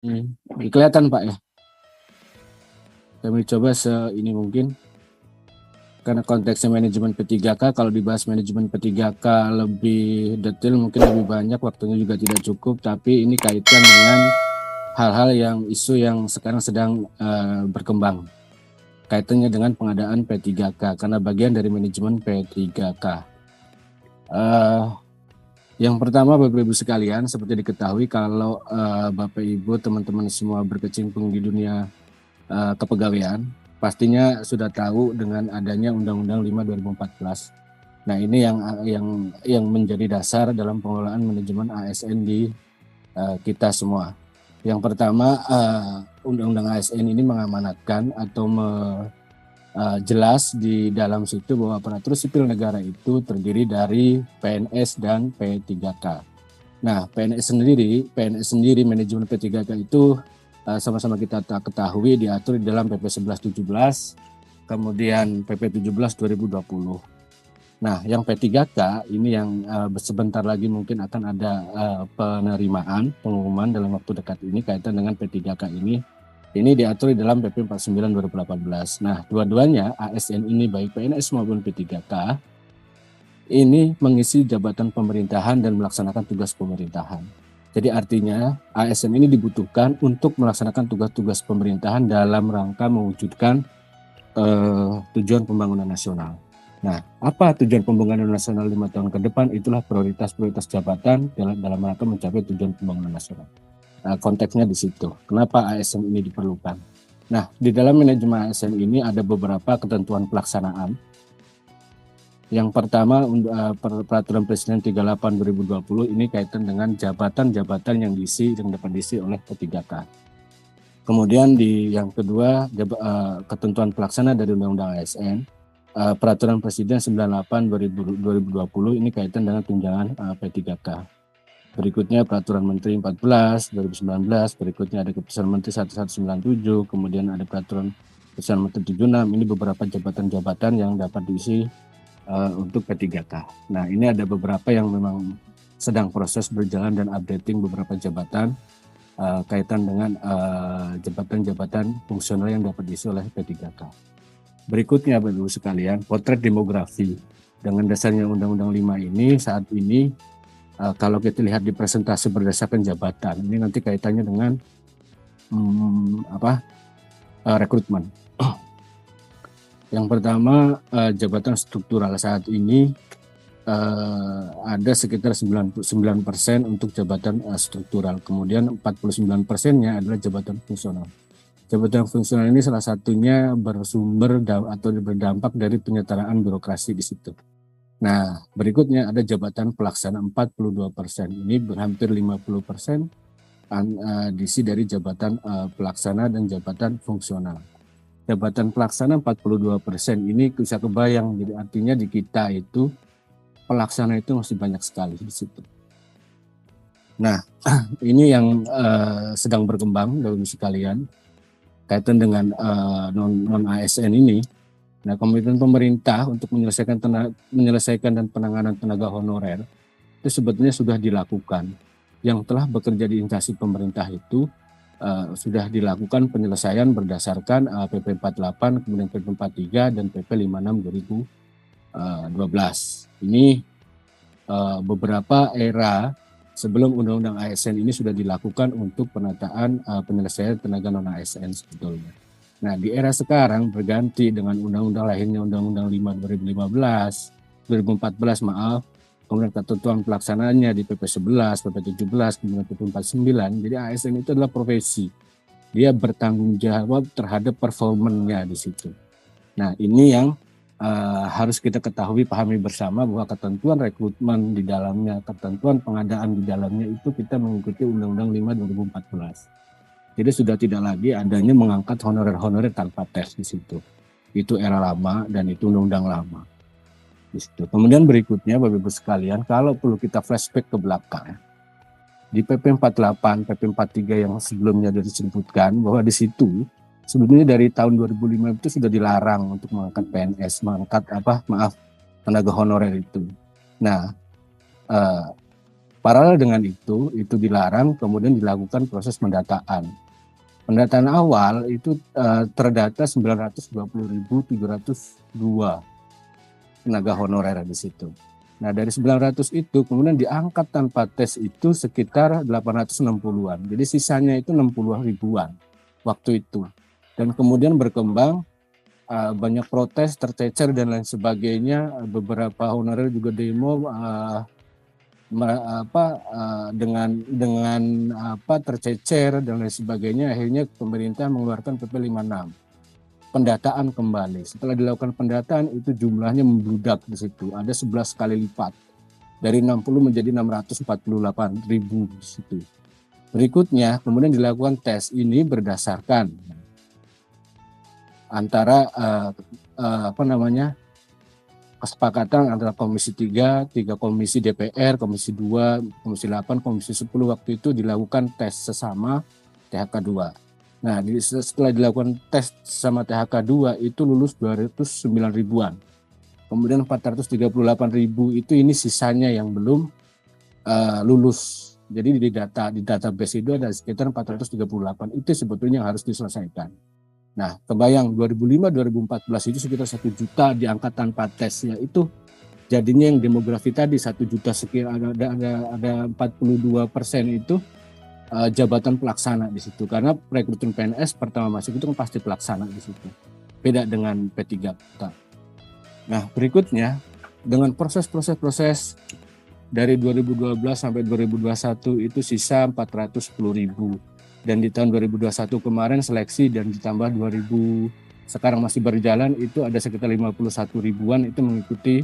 Kelihatan Pak ya. Kami coba ini mungkin. Karena konteksnya manajemen P3K, kalau dibahas manajemen P3K lebih detail mungkin lebih banyak, waktunya juga tidak cukup, tapi ini kaitan dengan hal-hal yang isu yang sekarang sedang berkembang. Kaitannya dengan pengadaan P3K, karena bagian dari manajemen P3K. Yang pertama Bapak Ibu sekalian, seperti diketahui kalau Bapak Ibu teman-teman semua berkecimpung di dunia kepegawaian, pastinya sudah tahu dengan adanya Undang-Undang 5 2014. Nah, ini yang menjadi dasar dalam pengelolaan manajemen ASN di kita semua. Yang pertama, Undang-Undang ASN ini mengamanatkan atau jelas di dalam situ bahwa aparatur sipil negara itu terdiri dari PNS dan P3K. Nah, PNS sendiri manajemen P3K itu sama-sama kita ketahui diatur di dalam PP 1117, kemudian PP 17 2020. Nah, yang P3K ini yang sebentar lagi mungkin akan ada pengumuman dalam waktu dekat ini kaitan dengan P3K ini. Ini diatur di dalam PP 49 2018. Nah, dua-duanya ASN ini baik PNS maupun P3K ini mengisi jabatan pemerintahan dan melaksanakan tugas pemerintahan. Jadi artinya ASN ini dibutuhkan untuk melaksanakan tugas-tugas pemerintahan dalam rangka mewujudkan tujuan pembangunan nasional. Nah, apa tujuan pembangunan nasional 5 tahun ke depan? Itulah prioritas-prioritas jabatan dalam rangka mencapai tujuan pembangunan nasional. Nah, konteksnya di situ. Kenapa ASN ini diperlukan? Nah, di dalam manajemen ASN ini ada beberapa ketentuan pelaksanaan. Yang pertama, Peraturan Presiden 38 2020 ini kaitan dengan jabatan-jabatan yang dapat diisi oleh P3K. Kemudian yang kedua, ketentuan pelaksana dari Undang-Undang ASN, Peraturan Presiden 98 2020 ini kaitan dengan tunjangan P3K. Berikutnya Peraturan Menteri 14 2019, berikutnya ada Keputusan Menteri 1197, kemudian ada Peraturan Keputusan Menteri 76. Ini beberapa jabatan-jabatan yang dapat diisi untuk P3K. Nah, ini ada beberapa yang memang sedang proses berjalan dan updating beberapa jabatan kaitan dengan jabatan-jabatan fungsional yang dapat diisi oleh P3K. Berikutnya Bapak Ibu sekalian, potret demografi. Dengan dasarnya Undang-Undang 5 ini saat ini kalau kita lihat di presentasi berdasarkan jabatan, ini nanti kaitannya dengan rekrutmen. Yang pertama, jabatan struktural saat ini ada sekitar 99% untuk jabatan struktural, kemudian 49%-nya adalah jabatan fungsional. Jabatan fungsional ini salah satunya bersumber atau berdampak dari penyetaraan birokrasi di situ. Nah, berikutnya ada jabatan pelaksana 42%. Ini hampir 50% diisi dari jabatan pelaksana dan jabatan fungsional. Jabatan pelaksana 42% ini bisa kebayang, jadi artinya di kita itu pelaksana itu masih banyak sekali di situ. Nah, ini yang sedang berkembang Bapak-Ibu sekalian kaitan dengan non ASN ini. Nah, komitmen pemerintah untuk menyelesaikan dan penanganan tenaga honorer itu sebetulnya sudah dilakukan. Yang telah bekerja di instansi pemerintah itu sudah dilakukan penyelesaian berdasarkan PP 48, kemudian PP 43 dan PP 56 2012. Ini beberapa era sebelum Undang-Undang ASN ini sudah dilakukan untuk penataan penyelesaian tenaga non ASN sebetulnya. Nah, di era sekarang berganti dengan undang-undang lahirnya Undang-Undang 5 2014, kemudian ketentuan pelaksanaannya di PP 11, PP 17, kemudian PP 49. Jadi ASN itu adalah profesi. Dia bertanggung jawab terhadap performanya di situ. Nah, ini yang harus kita ketahui, pahami bersama bahwa ketentuan rekrutmen di dalamnya, ketentuan pengadaan di dalamnya itu kita mengikuti Undang-Undang 5 2014. Jadi sudah tidak lagi adanya mengangkat honorer-honorer tanpa tes di situ. Itu era lama dan itu undang-undang lama. Di situ. Kemudian berikutnya Bapak Ibu sekalian, kalau perlu kita flashback ke belakang, di PP 48, PP 43 yang sebelumnya sudah disebutkan bahwa di situ sebetulnya dari tahun 2005 itu sudah dilarang untuk mengangkat PNS, tenaga honorer itu. Nah, Paralel dengan itu dilarang, kemudian dilakukan proses pendataan. Pendataan awal itu terdata 920.702 tenaga honorer di situ. Nah, dari 900 itu kemudian diangkat tanpa tes itu sekitar 860-an. Jadi sisanya itu 60 ribuan waktu itu. Dan kemudian berkembang banyak protes, tercecer dan lain sebagainya. Beberapa honorer juga demo dengan tercecer dan lain sebagainya. Akhirnya pemerintah mengeluarkan PP 56. Pendataan kembali. Setelah dilakukan pendataan itu jumlahnya membludak di situ. Ada 11 kali lipat. Dari 60 menjadi 648 ribu di situ. Berikutnya kemudian dilakukan tes ini berdasarkan antara kesepakatan antara Komisi 3 komisi DPR, Komisi 2, Komisi 8, Komisi 10 waktu itu dilakukan tes sesama THK 2. Nah, setelah dilakukan tes sama THK 2 itu lulus 209 ribuan. Kemudian 438 ribu itu ini sisanya yang belum lulus. Jadi di database itu ada sekitar 438. Itu sebetulnya yang harus diselesaikan. Nah, kebayang 2005-2014 itu sekitar 1 juta diangkat tanpa tesnya. Itu jadinya yang demografi tadi 1 juta sekian, ada 42% itu jabatan pelaksana di situ, karena rekrutmen PNS pertama masuk itu kan pasti pelaksana di situ. Beda dengan P3K. Nah, berikutnya dengan proses dari 2012 sampai 2021 itu sisa 410 ribu. Dan di tahun 2021 kemarin seleksi dan ditambah 2000 sekarang masih berjalan itu ada sekitar 51 ribuan itu mengikuti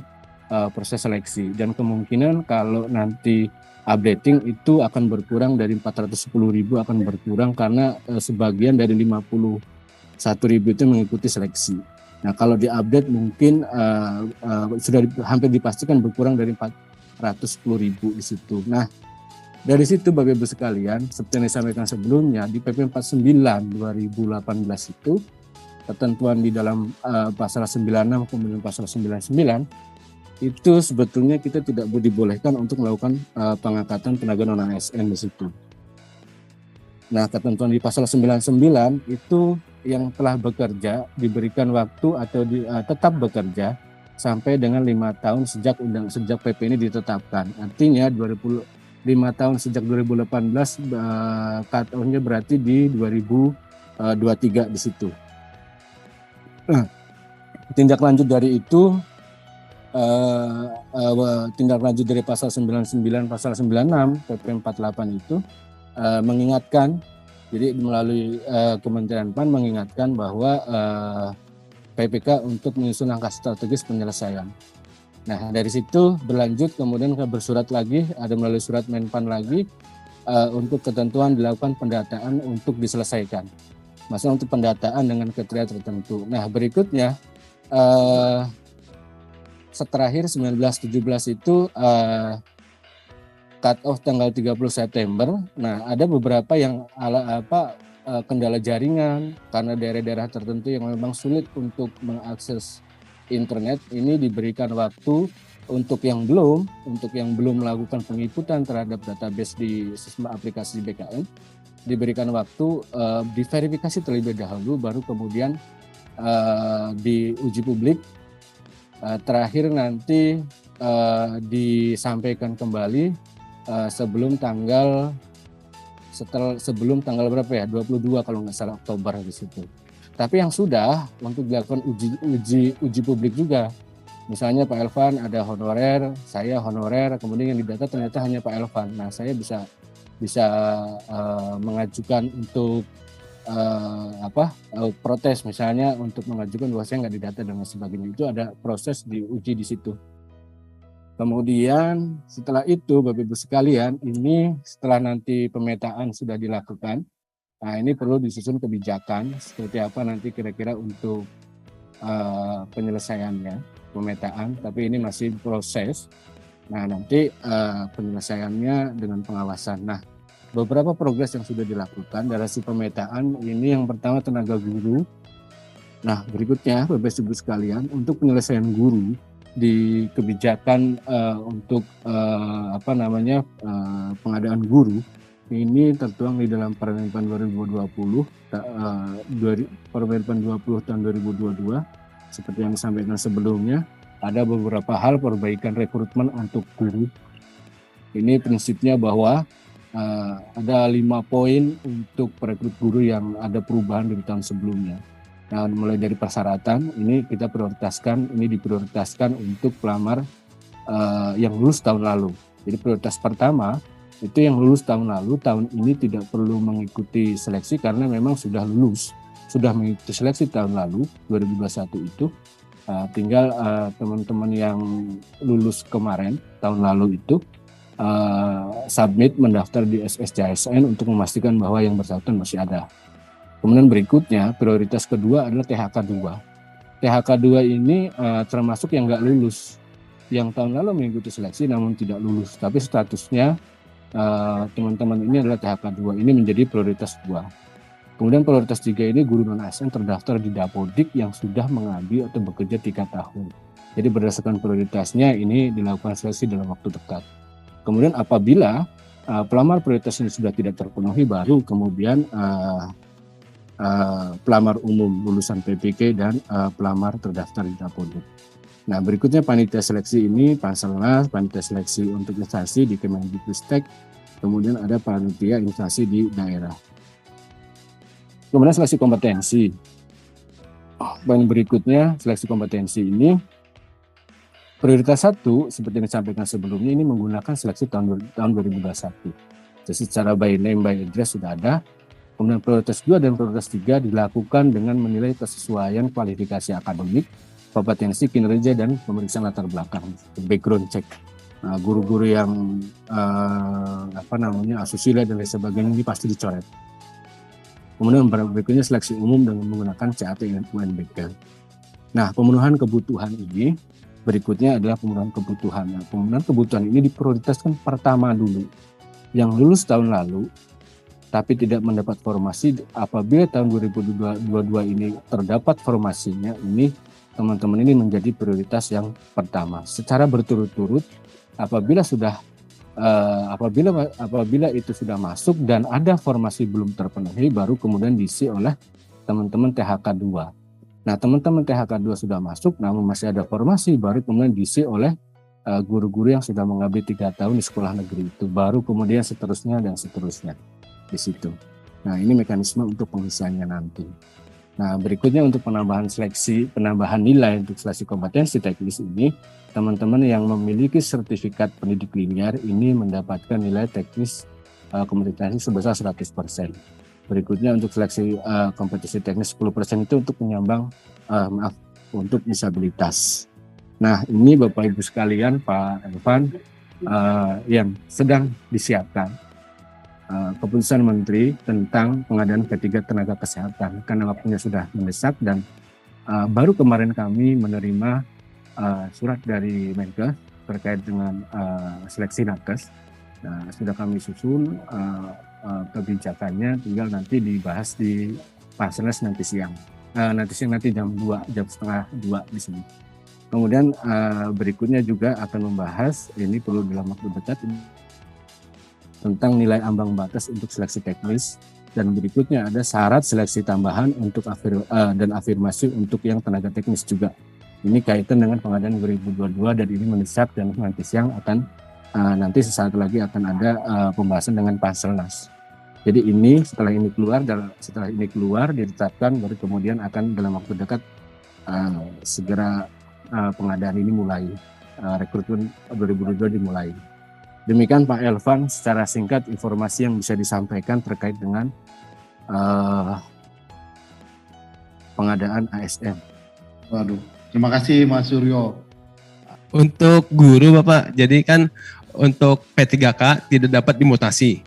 proses seleksi. Dan kemungkinan kalau nanti updating itu akan berkurang dari 410 ribu akan berkurang karena sebagian dari 51 ribu itu mengikuti seleksi. Nah, kalau diupdate mungkin sudah hampir dipastikan berkurang dari 410 ribu di situ. Nah, dari situ Bapak Ibu sekalian, seperti yang disampaikan sebelumnya di PP 49 2018 itu ketentuan di dalam pasal 96 kemudian pasal 99 itu sebetulnya kita tidak dibolehkan untuk melakukan pengangkatan tenaga non ASN di situ. Nah, ketentuan di pasal 99 itu yang telah bekerja diberikan waktu atau tetap bekerja sampai dengan 5 tahun sejak PP ini ditetapkan. Artinya 5 tahun sejak 2018 cut-off-nya berarti di 2023 di situ. Nah, tindak lanjut dari itu tindak lanjut dari pasal 99 pasal 96 PP 48 itu mengingatkan, jadi melalui Kementerian PAN mengingatkan bahwa PPK untuk menyusun langkah strategis penyelesaian. Nah, dari situ berlanjut kemudian bersurat lagi, ada melalui surat Menpan lagi untuk ketentuan dilakukan pendataan untuk diselesaikan. Maksudnya untuk pendataan dengan kriteria tertentu. Nah, berikutnya terakhir 19-17 itu cut off tanggal 30 September. Nah, ada beberapa yang kendala jaringan karena daerah-daerah tertentu yang memang sulit untuk mengakses internet, ini diberikan waktu untuk yang belum melakukan penginputan terhadap database di sistem aplikasi BKN, diberikan waktu diverifikasi terlebih dahulu, baru kemudian diuji publik. Terakhir nanti disampaikan kembali sebelum tanggal berapa ya, 22 kalau nggak salah, Oktober di situ. Tapi yang sudah untuk dilakukan uji publik juga, misalnya Pak Elvan ada honorer, saya honorer, kemudian yang didata ternyata hanya Pak Elvan. Nah, saya bisa mengajukan untuk protes, misalnya untuk mengajukan bahwa saya nggak didata dan sebagainya. Itu ada proses diuji di situ. Kemudian setelah itu Bapak Ibu sekalian, ini setelah nanti pemetaan sudah dilakukan, nah ini perlu disusun kebijakan seperti apa nanti kira-kira untuk penyelesaiannya, pemetaan, tapi ini masih proses. Nah, nanti penyelesaiannya dengan pengawasan. Nah, beberapa progres yang sudah dilakukan dari hasil pemetaan ini, yang pertama tenaga guru. Nah, berikutnya Bapak Ibu sekalian, untuk penyelesaian guru di kebijakan untuk pengadaan guru ini tertuang di dalam Permenpan 2020 Permenpan 20 tahun 2022 seperti yang disampaikan sebelumnya. Ada beberapa hal perbaikan rekrutmen untuk guru. Ini prinsipnya bahwa ada 5 poin untuk perekrut guru yang ada perubahan dari tahun sebelumnya. Nah, mulai dari persyaratan ini kita diprioritaskan untuk pelamar yang lulus tahun lalu. Jadi prioritas pertama itu yang lulus tahun lalu, tahun ini tidak perlu mengikuti seleksi karena memang sudah mengikuti seleksi tahun lalu 2021 itu. Tinggal teman-teman yang lulus kemarin tahun lalu itu submit mendaftar di SSCSN untuk memastikan bahwa yang bersangkutan masih ada. Kemudian berikutnya prioritas kedua adalah THK 2. THK 2 ini termasuk yang nggak lulus, yang tahun lalu mengikuti seleksi namun tidak lulus, tapi statusnya teman-teman ini adalah THK 2, ini menjadi prioritas 2. Kemudian prioritas 3 ini guru non-ASN terdaftar di Dapodik yang sudah mengabdi atau bekerja 3 tahun. Jadi berdasarkan prioritasnya ini dilakukan seleksi dalam waktu dekat. Kemudian apabila pelamar prioritas ini sudah tidak terpenuhi, baru kemudian pelamar umum lulusan PPK dan pelamar terdaftar di Dapodik. Nah, berikutnya panitia seleksi ini Panselnas, panitia seleksi untuk instansi di Kemendikbudristek, kemudian ada panitia instansi di daerah. Kemudian seleksi kompetensi. Poin berikutnya seleksi kompetensi ini prioritas 1 seperti yang disampaikan sebelumnya ini menggunakan seleksi tahun 2021. Jadi secara by name by address sudah ada. Kemudian prioritas 2 dan prioritas 3 dilakukan dengan menilai kesesuaian kualifikasi akademik, kompetensi, kinerja, dan pemeriksaan latar belakang, background check. Nah, guru-guru yang asusila dan lain sebagainya ini pasti dicoret. Kemudian berikutnya seleksi umum dengan menggunakan CAT dan UNBK. Nah, pemenuhan kebutuhan ini berikutnya adalah pemenuhan kebutuhan. Nah, pemenuhan kebutuhan ini diprioritaskan pertama dulu. Yang lulus tahun lalu tapi tidak mendapat formasi, apabila tahun 2022 ini terdapat formasinya, ini teman-teman ini menjadi prioritas yang pertama. Secara berturut-turut apabila itu sudah masuk dan ada formasi belum terpenuhi, baru kemudian diisi oleh teman-teman THK 2. Nah, teman-teman THK 2 sudah masuk namun masih ada formasi, baru kemudian diisi oleh guru-guru yang sudah mengabdi 3 tahun di sekolah negeri itu, baru kemudian seterusnya dan seterusnya di situ. Nah, ini mekanisme untuk pengisiannya nanti. Nah, berikutnya untuk penambahan nilai untuk seleksi kompetensi teknis ini, teman-teman yang memiliki sertifikat pendidik linear ini mendapatkan nilai teknis kompetensi sebesar 100%. Berikutnya untuk seleksi kompetensi teknis 10% itu untuk penyambang untuk disabilitas. Nah, ini Bapak Ibu sekalian, Pak Elvan, yang sedang disiapkan keputusan Menteri tentang pengadaan P3 tenaga kesehatan karena waktunya sudah mendesak dan baru kemarin kami menerima surat dari Menkes terkait dengan seleksi nakes. Nah, sudah kami susun kebijakannya, tinggal nanti dibahas di Panselnas nanti siang. Nanti jam 2, jam setengah 2 di sini. Kemudian berikutnya juga akan membahas, ini perlu dalam waktu dekat, tentang nilai ambang batas untuk seleksi teknis, dan berikutnya ada syarat seleksi tambahan untuk dan afirmasi untuk yang tenaga teknis juga. Ini kaitan dengan pengadaan 2022 dan ini mendesak dan nanti siang akan nanti sesaat lagi akan ada pembahasan dengan Panselnas. Jadi ini setelah ini keluar ditetapkan, baru kemudian akan dalam waktu dekat segera pengadaan ini mulai, rekrutmen 2022 dimulai. Demikian Pak Elvan, secara singkat informasi yang bisa disampaikan terkait dengan pengadaan ASN. Waduh, terima kasih Mas Suryo. Untuk guru Bapak, jadi kan untuk P3K tidak dapat dimutasi.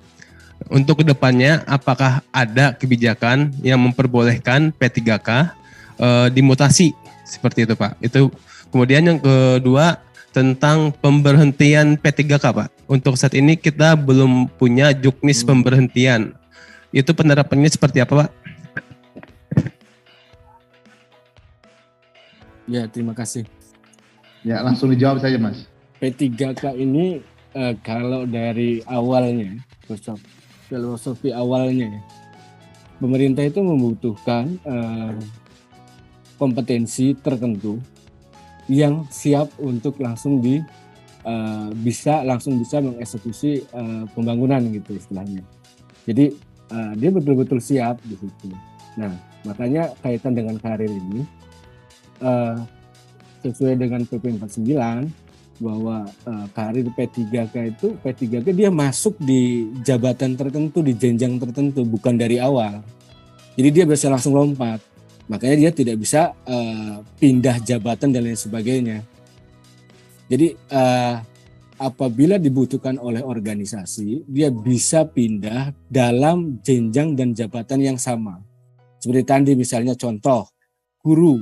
Untuk kedepannya, apakah ada kebijakan yang memperbolehkan P3K dimutasi seperti itu Pak? Itu kemudian yang kedua tentang pemberhentian P3K Pak. Untuk saat ini kita belum punya juknis pemberhentian. Itu penerapannya seperti apa Pak? Ya, terima kasih. Ya, langsung dijawab saja, Mas. P3K ini kalau dari awalnya, filosofi awalnya, pemerintah itu membutuhkan kompetensi tertentu yang siap untuk langsung bisa mengeksekusi pembangunan gitu istilahnya. Jadi dia betul-betul siap di situ. Nah, makanya kaitan dengan karir ini sesuai dengan PP 49 bahwa karir P3K itu dia masuk di jabatan tertentu, di jenjang tertentu, bukan dari awal. Jadi dia bisa langsung lompat. Makanya dia tidak bisa pindah jabatan dan lain sebagainya. Jadi apabila dibutuhkan oleh organisasi, dia bisa pindah dalam jenjang dan jabatan yang sama. Seperti tadi misalnya contoh, guru.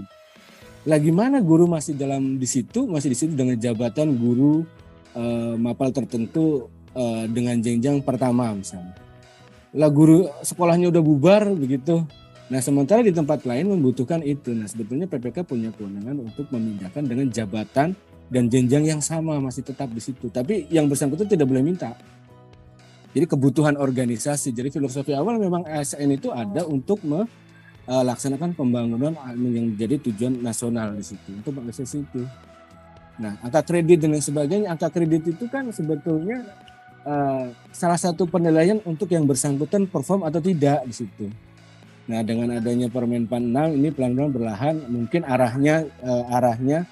Lah gimana guru masih di situ dengan jabatan guru mapel tertentu dengan jenjang pertama misalnya. Lah guru sekolahnya udah bubar begitu. Nah sementara di tempat lain membutuhkan itu. Nah sebetulnya PPK punya kewenangan untuk memindahkan dengan jabatan dan jenjang yang sama masih tetap di situ. Tapi yang bersangkutan tidak boleh minta. Jadi kebutuhan organisasi. Jadi filosofi awal memang ASN itu ada untuk melaksanakan pembangunan yang menjadi tujuan nasional di situ untuk mengakses itu. Nah, angka kredit dan lain sebagainya, angka kredit itu kan sebetulnya salah satu penilaian untuk yang bersangkutan perform atau tidak di situ. Nah, dengan adanya Permen PAN 6 ini pelan-pelan berlahan, mungkin arahnya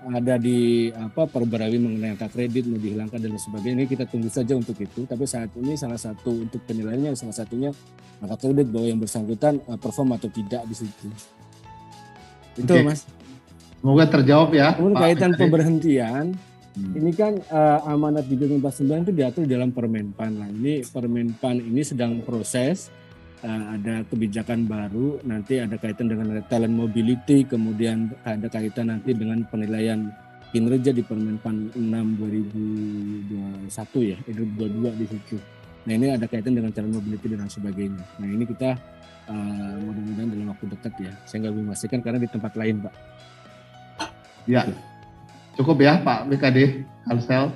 ada di perbarui mengenai angka kredit mau dihilangkan dan lain sebagainya. Ini kita tunggu saja untuk itu. Tapi saat ini salah satu untuk penilaiannya salah satunya angka kredit bahwa yang bersangkutan perform atau tidak di situ. Itu Mas. Semoga terjawab ya. Kemudian kaitan pemberhentian, ini kan amanat di PP 49 itu diatur dalam Permen PAN. Nah, ini Permen PAN ini sedang proses. Ada kebijakan baru, nanti ada kaitan dengan talent mobility, kemudian ada kaitan nanti dengan penilaian kinerja di Permen PAN 6 2021 ya, 2022 di situ. Nah ini ada kaitan dengan talent mobility dan sebagainya. Nah ini kita mudah-mudahan dalam waktu dekat ya, saya nggak bisa memastikan karena di tempat lain Pak. Ya, cukup ya Pak BKD Kalsel.